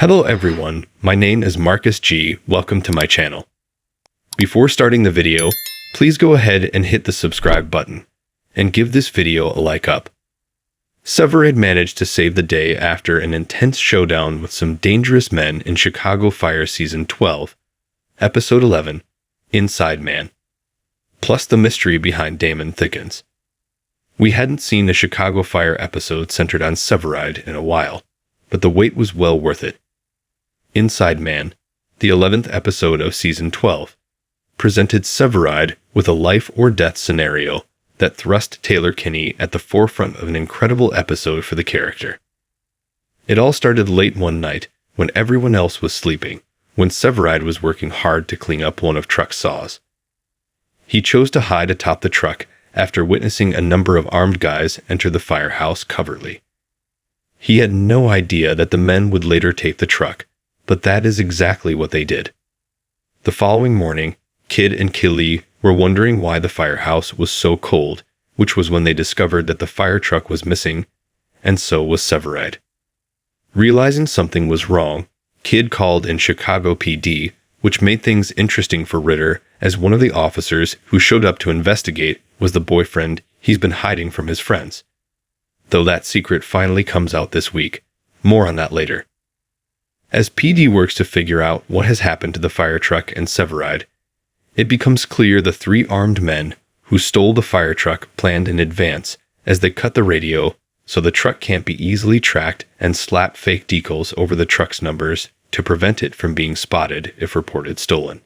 Hello everyone, my name is Marcus G. Welcome to my channel. Before starting the video, please go ahead and hit the subscribe button, and give this video a like up. Severide managed to save the day after an intense showdown with some dangerous men in Chicago Fire Season 12, Episode 11, Inside Man, plus the mystery behind Damon thickens. We hadn't seen a Chicago Fire episode centered on Severide in a while, but the wait was well worth it. Inside Man, the 11th episode of Season 12, presented Severide with a life-or-death scenario that thrust Taylor Kinney at the forefront of an incredible episode for the character. It all started late one night when everyone else was sleeping, when Severide was working hard to clean up one of Truck's saws. He chose to hide atop the truck after witnessing a number of armed guys enter the firehouse covertly. He had no idea that the men would later take the truck, but that is exactly what they did. The following morning, Kid and Kinney were wondering why the firehouse was so cold, which was when they discovered that the fire truck was missing, and so was Severide. Realizing something was wrong, Kid called in Chicago PD, which made things interesting for Ritter, as one of the officers who showed up to investigate was the boyfriend he's been hiding from his friends. Though that secret finally comes out this week. More on that later. As PD works to figure out what has happened to the fire truck and Severide, it becomes clear the three armed men who stole the fire truck planned in advance as they cut the radio so the truck can't be easily tracked and slap fake decals over the truck's numbers to prevent it from being spotted if reported stolen.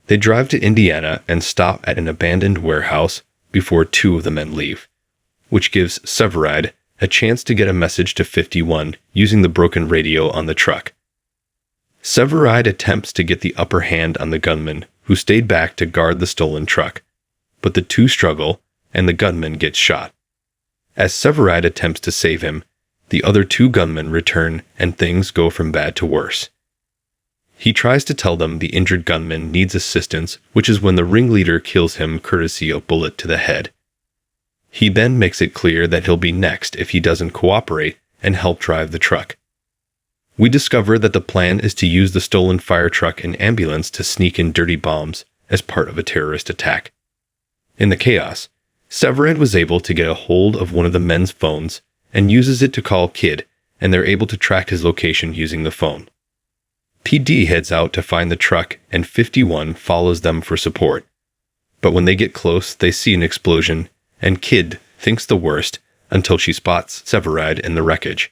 They drive to Indiana and stop at an abandoned warehouse before two of the men leave, which gives Severide a chance to get a message to 51 using the broken radio on the truck. Severide attempts to get the upper hand on the gunman who stayed back to guard the stolen truck, but the two struggle and the gunman gets shot. As Severide attempts to save him, the other two gunmen return and things go from bad to worse. He tries to tell them the injured gunman needs assistance, which is when the ringleader kills him courtesy of bullet to the head. He then makes it clear that he'll be next if he doesn't cooperate and help drive the truck. We discover that the plan is to use the stolen fire truck and ambulance to sneak in dirty bombs as part of a terrorist attack. In the chaos, Severide was able to get a hold of one of the men's phones and uses it to call Kid, and they're able to track his location using the phone. PD heads out to find the truck and 51 follows them for support. But when they get close, they see an explosion, and Kid thinks the worst until she spots Severide in the wreckage.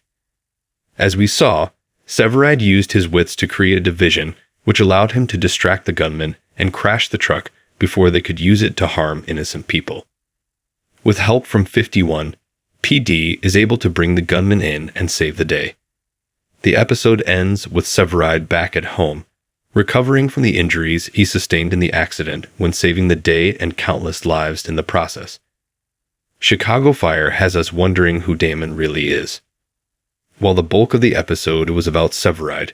As we saw, Severide used his wits to create a division which allowed him to distract the gunman and crash the truck before they could use it to harm innocent people. With help from 51, PD is able to bring the gunman in and save the day. The episode ends with Severide back at home, recovering from the injuries he sustained in the accident when saving the day and countless lives in the process. Chicago Fire has us wondering who Damon really is. While the bulk of the episode was about Severide,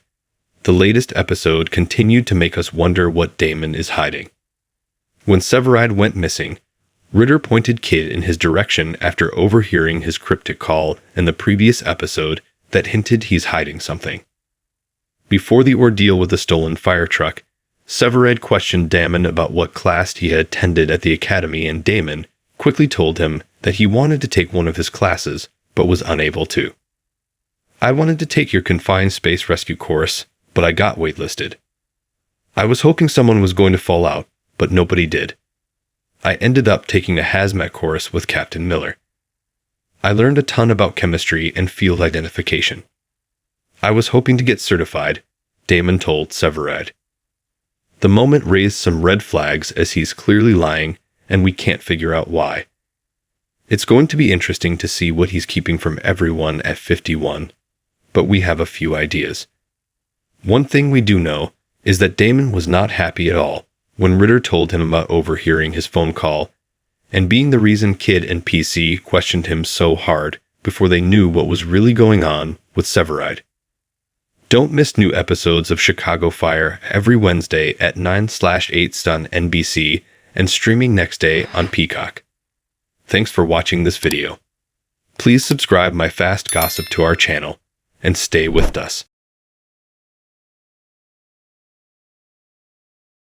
the latest episode continued to make us wonder what Damon is hiding. When Severide went missing, Ritter pointed Kid in his direction after overhearing his cryptic call in the previous episode that hinted he's hiding something. Before the ordeal with the stolen fire truck, Severide questioned Damon about what class he had attended at the academy, and Damon quickly told him that he wanted to take one of his classes, but was unable to. I wanted to take your confined space rescue course, but I got waitlisted. I was hoping someone was going to fall out, but nobody did. I ended up taking a hazmat course with Captain Miller. I learned a ton about chemistry and field identification. I was hoping to get certified, Damon told Severide. The moment raised some red flags as he's clearly lying, and we can't figure out why. It's going to be interesting to see what he's keeping from everyone at 51, but we have a few ideas. One thing we do know is that Damon was not happy at all when Ritter told him about overhearing his phone call, and being the reason Kid and PC questioned him so hard before they knew what was really going on with Severide. Don't miss new episodes of Chicago Fire every Wednesday at 9/8 on NBC and streaming next day on Peacock. Thanks for watching this video. Please subscribe my fast gossip to our channel and stay with us.